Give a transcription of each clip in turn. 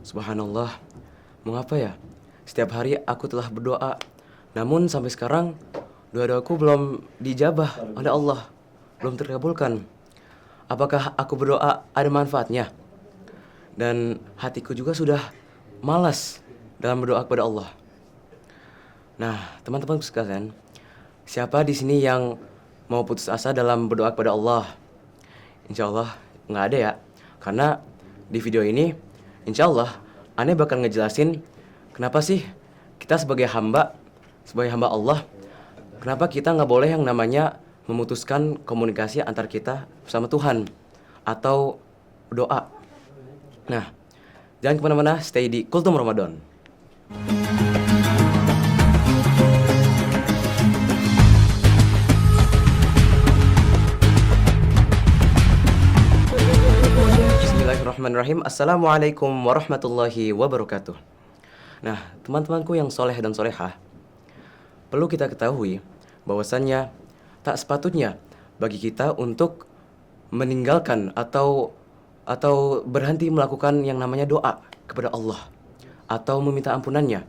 Subhanallah, mengapa ya? Setiap hari aku telah berdoa, namun sampai sekarang doa-doaku belum dijabah oleh Allah, belum terkabulkan. Apakah aku berdoa ada manfaatnya? Dan hatiku juga sudah malas dalam berdoa kepada Allah. Nah, teman-teman sekalian, siapa di sini yang mau putus asa dalam berdoa kepada Allah? Insya Allah nggak ada ya, karena di video ini insya Allah Ane bakal ngejelasin kenapa sih kita sebagai hamba Allah, kenapa kita nggak boleh yang namanya memutuskan komunikasi antar kita sama Tuhan atau doa. Nah, jangan kemana-mana, stay di Kultum Ramadan. Bismillahirrahmanirrahim. Assalamualaikum warahmatullahi wabarakatuh. Nah, teman-temanku yang soleh dan solehah, perlu kita ketahui bahwasannya tak sepatutnya bagi kita untuk meninggalkan atau berhenti melakukan yang namanya doa kepada Allah atau meminta ampunannya.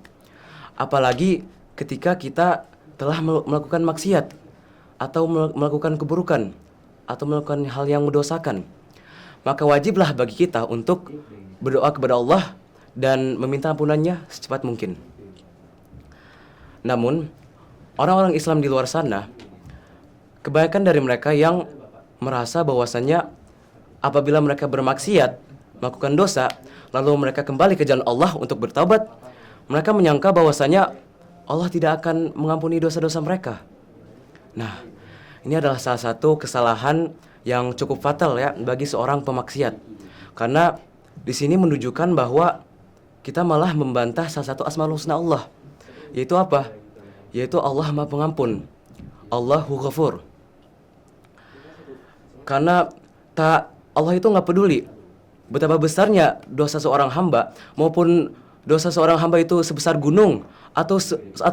Apalagi ketika kita telah melakukan maksiat atau melakukan keburukan atau melakukan hal yang mendosakan. Maka wajiblah bagi kita untuk berdoa kepada Allah dan meminta ampunannya secepat mungkin. Namun, orang-orang Islam di luar sana, kebanyakan dari mereka yang merasa bahwasannya apabila mereka bermaksiat, melakukan dosa, lalu mereka kembali ke jalan Allah untuk bertaubat, mereka menyangka bahwasannya Allah tidak akan mengampuni dosa-dosa mereka. Nah, ini adalah salah satu kesalahan yang cukup fatal ya bagi seorang pemaksiat. Karena di sini menunjukkan bahwa kita malah membantah salah satu asmaul husna Allah. Yaitu apa? Yaitu Allah Maha Pengampun. Allahu Ghafur. Karena Allah itu nggak peduli betapa besarnya dosa seorang hamba maupun dosa seorang hamba itu sebesar gunung atau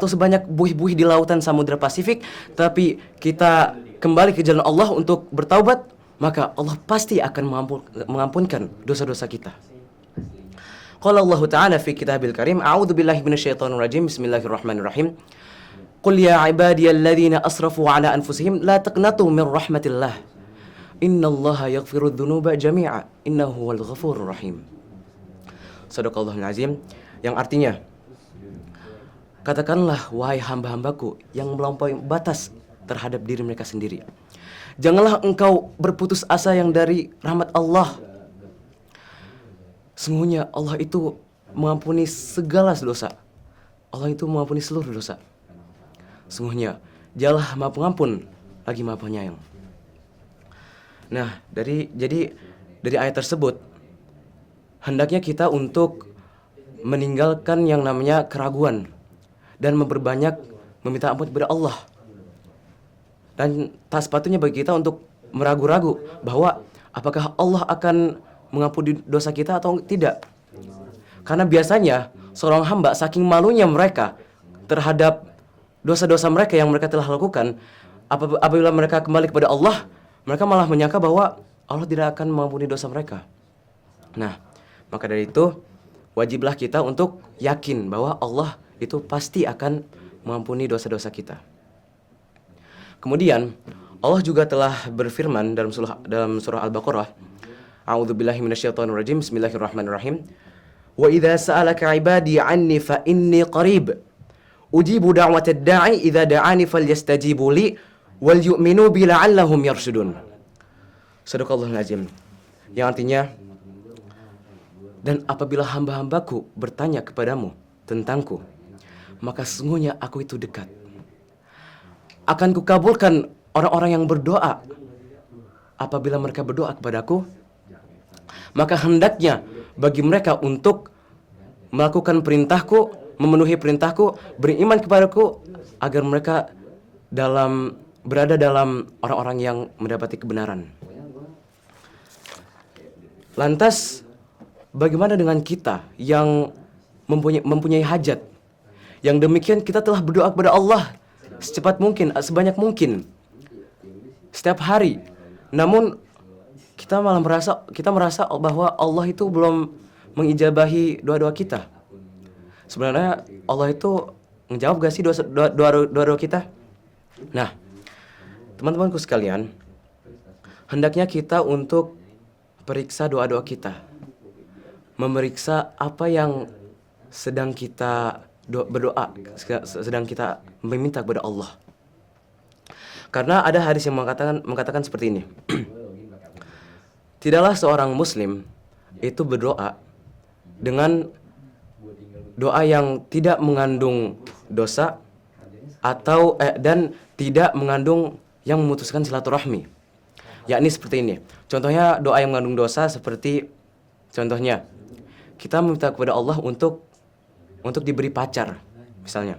sebanyak buih-buih di lautan Samudra Pasifik, tapi kita kembali ke jalan Allah untuk bertaubat, maka Allah pasti akan mengampunkan dosa-dosa kita. Qala Allah Ta'ala fi kitabil karim, a'udzu billahi minasyaitonir rajim, bismillahirrahmanirrahim. Qul ya ibadiyalladzina asrafu ala anfusihim la taqnatu min rahmatillah. Innallaha yaghfiru dzunuba jami'a, innahu huwal ghafurur rahim. Shadaqallahul azim, yang artinya, katakanlah wahai hamba-hambaku yang melampaui batas terhadap diri mereka sendiri. Janganlah engkau berputus asa yang dari rahmat Allah. Sungguhnya Allah itu mengampuni segala dosa. Allah itu mengampuni seluruh dosa. Sungguhnya Dialah Maha Pengampun lagi Maha Penyayang. Nah, dari ayat tersebut hendaknya kita untuk meninggalkan yang namanya keraguan dan memperbanyak meminta ampun kepada Allah. Dan tak sepatutnya bagi kita untuk meragu-ragu bahwa apakah Allah akan mengampuni dosa kita atau tidak. Karena biasanya seorang hamba saking malunya mereka terhadap dosa-dosa mereka yang mereka telah lakukan, apabila mereka kembali kepada Allah, mereka malah menyangka bahwa Allah tidak akan mengampuni dosa mereka. Nah, maka dari itu wajiblah kita untuk yakin bahwa Allah itu pasti akan mengampuni dosa-dosa kita. Kemudian Allah juga telah berfirman dalam surah Al-Baqarah, A'udzubillahi minasyaitonirrajim, bismillahirrahmanirrahim. Wa idza sa'alaka 'ibadi 'anni fa inni qarib. Ujibu da'watad da'i idza da'ani falyastajibu li wal yu'minu bi la'allahum yarshudun. Shadaqallahul azim. Yang artinya, dan apabila hamba-hambaku bertanya kepadamu tentangku, maka sesungguhnya aku itu dekat. Akan kukabulkan orang-orang yang berdoa. Apabila mereka berdoa kepadaku, maka hendaknya bagi mereka untuk melakukan perintahku, memenuhi perintahku, beriman kepadaku, agar mereka berada dalam orang-orang yang mendapati kebenaran. Lantas, bagaimana dengan kita yang mempunyai hajat? Yang demikian kita telah berdoa kepada Allah secepat mungkin, sebanyak mungkin, setiap hari. Namun kita merasa bahwa Allah itu belum mengijabahi doa-doa kita. Sebenarnya Allah itu ngejawab gak sih doa-doa kita? Nah, teman-temanku sekalian, hendaknya kita untuk periksa doa-doa kita, memeriksa apa yang sedang kita berdoa, sedang kita meminta kepada Allah. Karena ada hadis yang mengatakan seperti ini. Tidaklah seorang muslim itu berdoa dengan doa yang tidak mengandung dosa dan tidak mengandung yang memutuskan silaturahmi. Yakni seperti ini. Contohnya doa yang mengandung dosa seperti contohnya kita meminta kepada Allah untuk diberi pacar misalnya.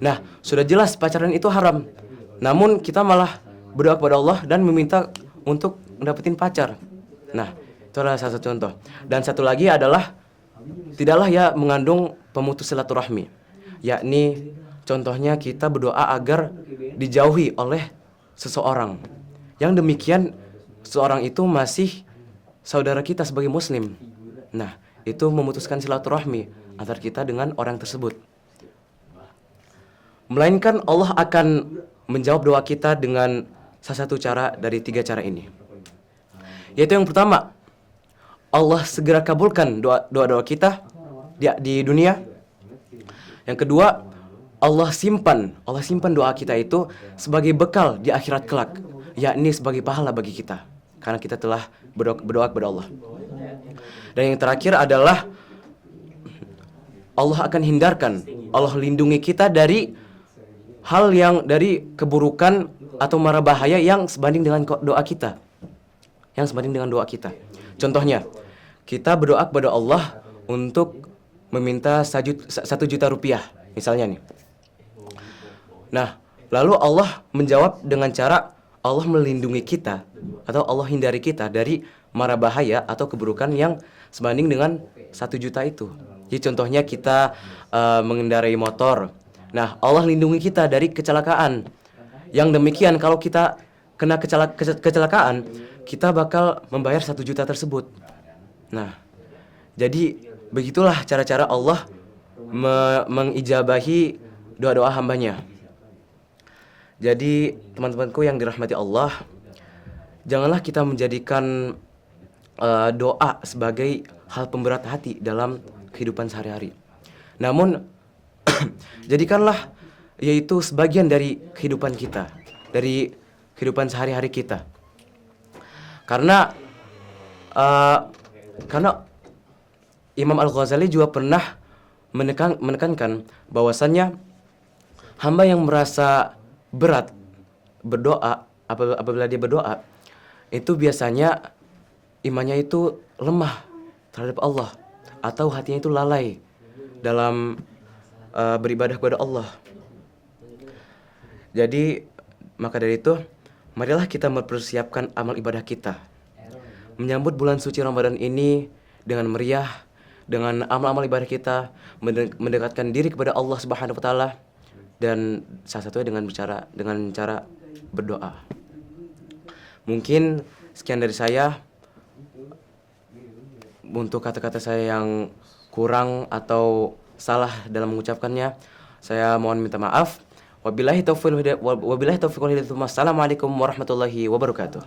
Nah, sudah jelas pacaran itu haram. Namun kita malah berdoa kepada Allah dan meminta untuk mendapatkan pacar. Nah, itu adalah salah satu contoh. Dan satu lagi adalah tidaklah ya mengandung pemutus silaturahmi. Yakni contohnya kita berdoa agar dijauhi oleh seseorang. Yang demikian seorang itu masih saudara kita sebagai muslim. Nah, itu memutuskan silaturahmi antara kita dengan orang tersebut. Melainkan Allah akan menjawab doa kita dengan salah satu cara dari 3 cara ini. Yaitu yang pertama, Allah segera kabulkan doa-doa kita di dunia. Yang kedua, Allah simpan doa kita itu sebagai bekal di akhirat kelak, yakni sebagai pahala bagi kita karena kita telah berdoa kepada Allah. Dan yang terakhir adalah Allah akan hindarkan, Allah lindungi kita dari hal yang dari keburukan atau mara bahaya yang sebanding dengan doa kita. Contohnya, kita berdoa kepada Allah untuk meminta 1 juta rupiah misalnya nih. Nah, lalu Allah menjawab dengan cara Allah melindungi kita atau Allah hindari kita dari mara bahaya atau keburukan yang sebanding dengan 1 juta itu. Jadi contohnya kita mengendarai motor. Nah, Allah lindungi kita dari kecelakaan. Yang demikian kalau kita kena kecelakaan, kita bakal membayar 1 juta tersebut. Nah, jadi begitulah cara-cara Allah mengijabahi doa-doa hambanya. Jadi teman-temanku yang dirahmati Allah, janganlah kita menjadikan doa sebagai hal pemberat hati dalam kehidupan sehari-hari. Namun jadikanlah yaitu sebagian dari kehidupan kita, dari kehidupan sehari-hari kita. Karena Imam Al-Ghazali juga pernah menekankan bahwasannya hamba yang merasa berat berdoa, apabila dia berdoa, itu biasanya imannya itu lemah terhadap Allah atau hatinya itu lalai dalam beribadah kepada Allah. Jadi maka dari itu, marilah kita mempersiapkan amal ibadah kita menyambut bulan suci Ramadan ini dengan meriah, dengan amal-amal ibadah kita, mendekatkan diri kepada Allah Subhanahu wa taala, dan salah satunya dengan cara berdoa. Mungkin sekian dari saya. Untuk kata-kata saya yang kurang atau salah dalam mengucapkannya, saya mohon minta maaf. Wabillahi taufiq wal hidayah. Wassalamualaikum warahmatullahi wabarakatuh.